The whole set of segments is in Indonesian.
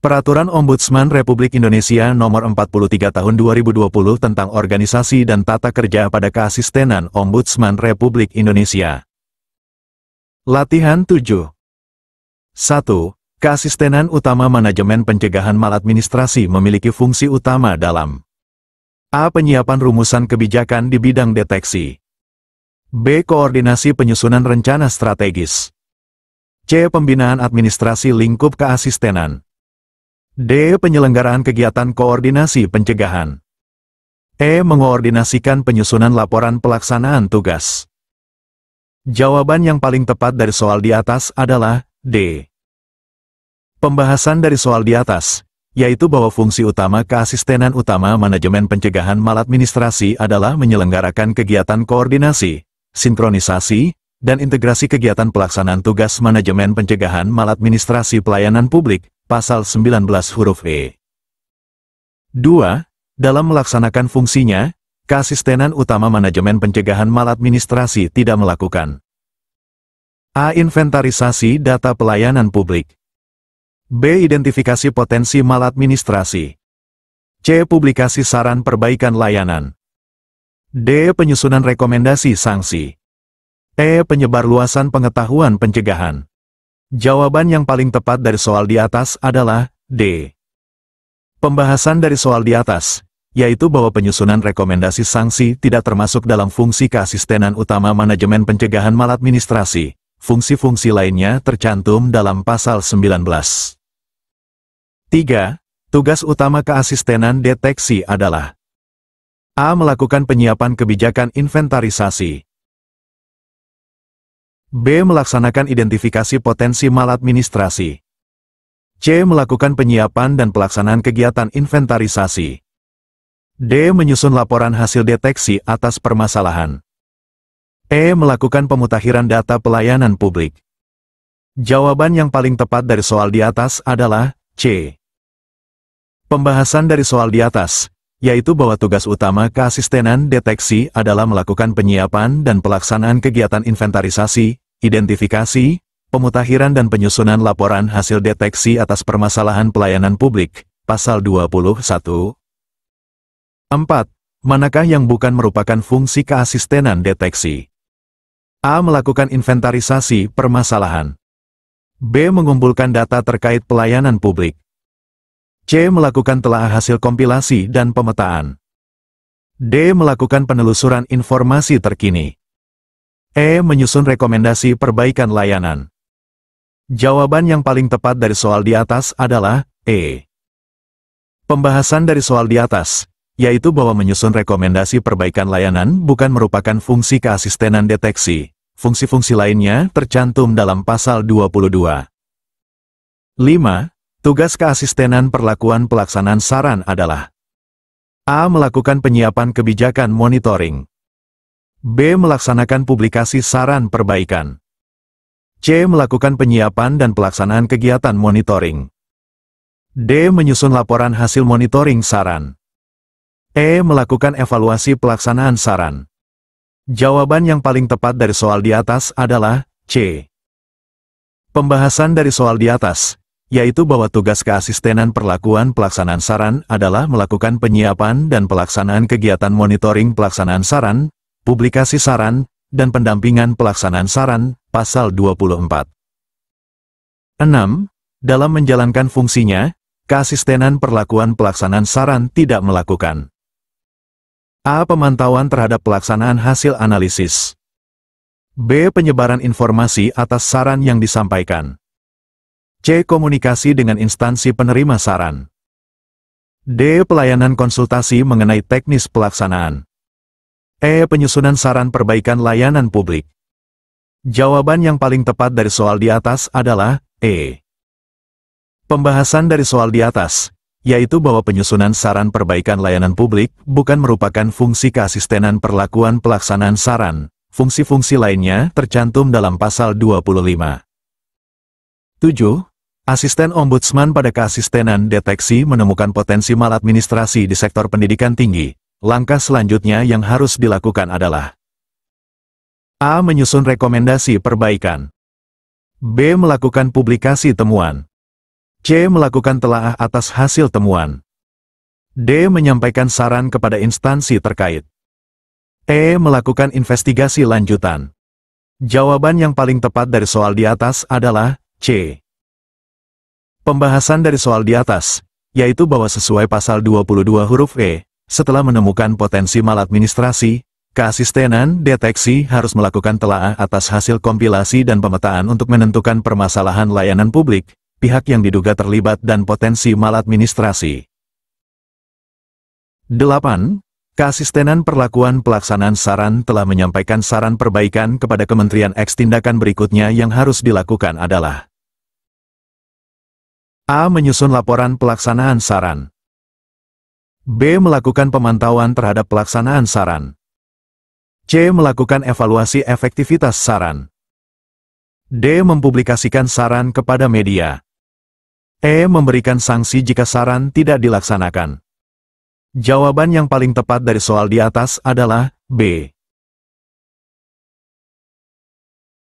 Peraturan Ombudsman Republik Indonesia Nomor 43 Tahun 2020 tentang Organisasi dan Tata Kerja pada Keasistenan Ombudsman Republik Indonesia. Latihan 7. 1. Keasistenan utama manajemen pencegahan maladministrasi memiliki fungsi utama dalam A. Penyiapan rumusan kebijakan di bidang deteksi. B. Koordinasi penyusunan rencana strategis. C. Pembinaan administrasi lingkup keasistenan. D. Penyelenggaraan kegiatan koordinasi pencegahan. E. Mengoordinasikan penyusunan laporan pelaksanaan tugas. Jawaban yang paling tepat dari soal di atas adalah D. Pembahasan dari soal di atas, yaitu bahwa fungsi utama keasistenan utama manajemen pencegahan maladministrasi adalah menyelenggarakan kegiatan koordinasi, sinkronisasi, dan integrasi kegiatan pelaksanaan tugas manajemen pencegahan maladministrasi pelayanan publik, Pasal 19 huruf E. 2. Dalam melaksanakan fungsinya, keasistenan utama manajemen pencegahan maladministrasi tidak melakukan A. Inventarisasi data pelayanan publik. B. Identifikasi potensi maladministrasi. C. Publikasi saran perbaikan layanan. D. Penyusunan rekomendasi sanksi. E. Penyebarluasan pengetahuan pencegahan. Jawaban yang paling tepat dari soal di atas adalah D. Pembahasan dari soal di atas, yaitu bahwa penyusunan rekomendasi sanksi tidak termasuk dalam fungsi keasistenan utama manajemen pencegahan maladministrasi. Fungsi-fungsi lainnya tercantum dalam Pasal 19. 3. Tugas utama keasistenan deteksi adalah A. Melakukan penyiapan kebijakan inventarisasi. B. Melaksanakan identifikasi potensi maladministrasi. C. Melakukan penyiapan dan pelaksanaan kegiatan inventarisasi. D. Menyusun laporan hasil deteksi atas permasalahan. E. Melakukan pemutakhiran data pelayanan publik. Jawaban yang paling tepat dari soal di atas adalah C. Pembahasan dari soal di atas, yaitu bahwa tugas utama keasistenan deteksi adalah melakukan penyiapan dan pelaksanaan kegiatan inventarisasi, identifikasi, pemutakhiran dan penyusunan laporan hasil deteksi atas permasalahan pelayanan publik, Pasal 21. 4. Manakah yang bukan merupakan fungsi keasistenan deteksi? A. Melakukan inventarisasi permasalahan. B. Mengumpulkan data terkait pelayanan publik. C. Melakukan telaah hasil kompilasi dan pemetaan. D. Melakukan penelusuran informasi terkini. E. Menyusun rekomendasi perbaikan layanan. Jawaban yang paling tepat dari soal di atas adalah E. Pembahasan dari soal di atas, yaitu bahwa menyusun rekomendasi perbaikan layanan bukan merupakan fungsi keasistenan deteksi. Fungsi-fungsi lainnya tercantum dalam Pasal 22. 5. Tugas keasistenan perlakuan pelaksanaan saran adalah A. Melakukan penyiapan kebijakan monitoring. B. Melaksanakan publikasi saran perbaikan. C. Melakukan penyiapan dan pelaksanaan kegiatan monitoring. D. Menyusun laporan hasil monitoring saran. E. Melakukan evaluasi pelaksanaan saran. Jawaban yang paling tepat dari soal di atas adalah C. Pembahasan dari soal di atas, yaitu bahwa tugas keasistenan perlakuan pelaksanaan saran adalah melakukan penyiapan dan pelaksanaan kegiatan monitoring pelaksanaan saran, publikasi saran, dan pendampingan pelaksanaan saran, Pasal 24. 6. Dalam menjalankan fungsinya, keasistenan perlakuan pelaksanaan saran tidak melakukan A. Pemantauan terhadap pelaksanaan hasil analisis. B. Penyebaran informasi atas saran yang disampaikan. C. Komunikasi dengan instansi penerima saran. D. Pelayanan konsultasi mengenai teknis pelaksanaan. E. Penyusunan saran perbaikan layanan publik. Jawaban yang paling tepat dari soal di atas adalah E. Pembahasan dari soal di atas, yaitu bahwa penyusunan saran perbaikan layanan publik bukan merupakan fungsi keasistenan perlakuan pelaksanaan saran. Fungsi-fungsi lainnya tercantum dalam Pasal 25. 7. Asisten Ombudsman pada keasistenan deteksi menemukan potensi maladministrasi di sektor pendidikan tinggi. Langkah selanjutnya yang harus dilakukan adalah A. Menyusun rekomendasi perbaikan. B. Melakukan publikasi temuan. C. Melakukan telaah atas hasil temuan. D. Menyampaikan saran kepada instansi terkait. E. Melakukan investigasi lanjutan. Jawaban yang paling tepat dari soal di atas adalah C. Pembahasan dari soal di atas, yaitu bahwa sesuai pasal 22 huruf E, setelah menemukan potensi maladministrasi, keasistenan deteksi harus melakukan telaah atas hasil kompilasi dan pemetaan untuk menentukan permasalahan layanan publik, pihak yang diduga terlibat dan potensi maladministrasi. 8. Keasistenan perlakuan pelaksanaan saran telah menyampaikan saran perbaikan kepada Kementerian X. Tindakan berikutnya yang harus dilakukan adalah: A. Menyusun laporan pelaksanaan saran. B. Melakukan pemantauan terhadap pelaksanaan saran. C. Melakukan evaluasi efektivitas saran. D. Mempublikasikan saran kepada media. E. Memberikan sanksi jika saran tidak dilaksanakan. Jawaban yang paling tepat dari soal di atas adalah B.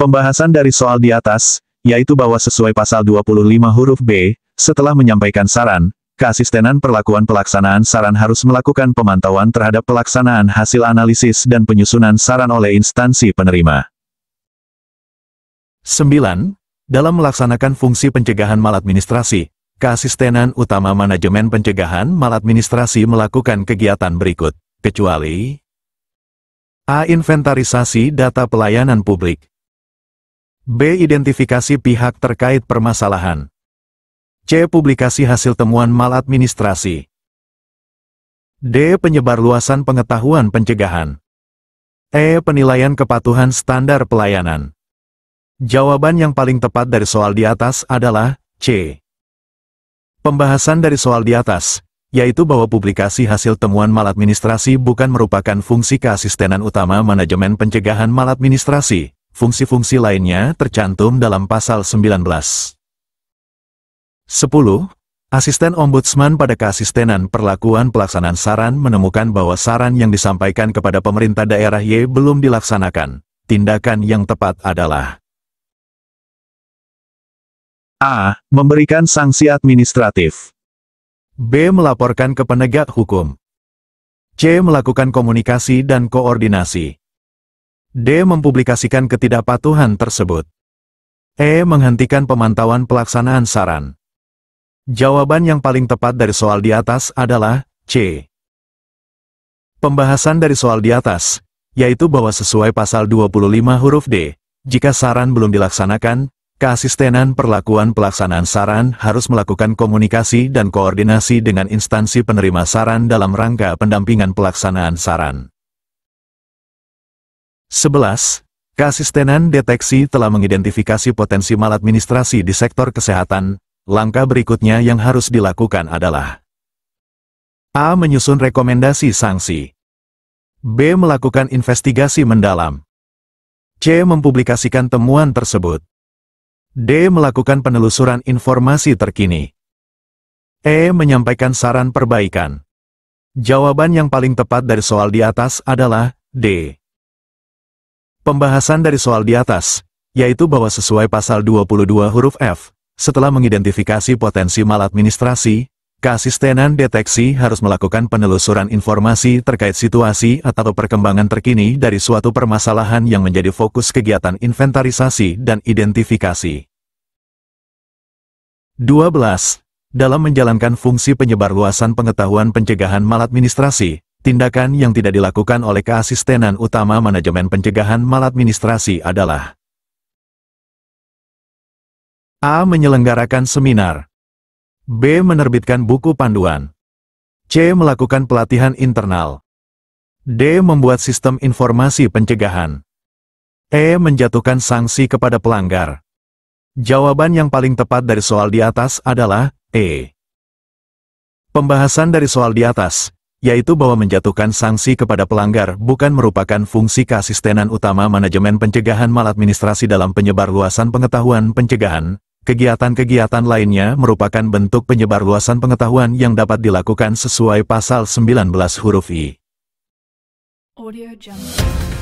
Pembahasan dari soal di atas, yaitu bahwa sesuai pasal 25 huruf B, setelah menyampaikan saran, keasistenan perlakuan pelaksanaan saran harus melakukan pemantauan terhadap pelaksanaan hasil analisis dan penyusunan saran oleh instansi penerima. 9. Dalam melaksanakan fungsi pencegahan maladministrasi, keasistenan utama manajemen pencegahan maladministrasi melakukan kegiatan berikut, kecuali: A. Inventarisasi data pelayanan publik. B. Identifikasi pihak terkait permasalahan. C. Publikasi hasil temuan maladministrasi. D. Penyebarluasan pengetahuan pencegahan. E. Penilaian kepatuhan standar pelayanan. Jawaban yang paling tepat dari soal di atas adalah C. Pembahasan dari soal di atas, yaitu bahwa publikasi hasil temuan maladministrasi bukan merupakan fungsi keasistenan utama manajemen pencegahan maladministrasi. Fungsi-fungsi lainnya tercantum dalam pasal 19. 10. Asisten Ombudsman pada keasistenan perlakuan pelaksanaan saran menemukan bahwa saran yang disampaikan kepada pemerintah daerah Y belum dilaksanakan. Tindakan yang tepat adalah: A. Memberikan sanksi administratif. B. Melaporkan ke penegak hukum. C. Melakukan komunikasi dan koordinasi. D. Mempublikasikan ketidakpatuhan tersebut. E. Menghentikan pemantauan pelaksanaan saran. Jawaban yang paling tepat dari soal di atas adalah C. Pembahasan dari soal di atas, yaitu bahwa sesuai pasal 25 huruf D, jika saran belum dilaksanakan, keasistenan perlakuan pelaksanaan saran harus melakukan komunikasi dan koordinasi dengan instansi penerima saran dalam rangka pendampingan pelaksanaan saran. 11. Keasistenan deteksi telah mengidentifikasi potensi maladministrasi di sektor kesehatan. Langkah berikutnya yang harus dilakukan adalah: A. Menyusun rekomendasi sanksi. B. Melakukan investigasi mendalam. C. Mempublikasikan temuan tersebut. D. Melakukan penelusuran informasi terkini. E. Menyampaikan saran perbaikan. Jawaban yang paling tepat dari soal di atas adalah D. Pembahasan dari soal di atas, yaitu bahwa sesuai pasal 22 huruf F, setelah mengidentifikasi potensi maladministrasi, keasistenan deteksi harus melakukan penelusuran informasi terkait situasi atau perkembangan terkini dari suatu permasalahan yang menjadi fokus kegiatan inventarisasi dan identifikasi. 12. Dalam menjalankan fungsi penyebarluasan pengetahuan pencegahan maladministrasi, tindakan yang tidak dilakukan oleh keasistenan utama manajemen pencegahan maladministrasi adalah: A. Menyelenggarakan seminar. B. Menerbitkan buku panduan. C. Melakukan pelatihan internal. D. Membuat sistem informasi pencegahan. E. Menjatuhkan sanksi kepada pelanggar. Jawaban yang paling tepat dari soal di atas adalah E. Pembahasan dari soal di atas, yaitu bahwa menjatuhkan sanksi kepada pelanggar bukan merupakan fungsi keasistenan utama manajemen pencegahan maladministrasi dalam penyebarluasan pengetahuan pencegahan. Kegiatan-kegiatan lainnya merupakan bentuk penyebarluasan pengetahuan yang dapat dilakukan sesuai pasal 19 huruf I. Audio Jungle.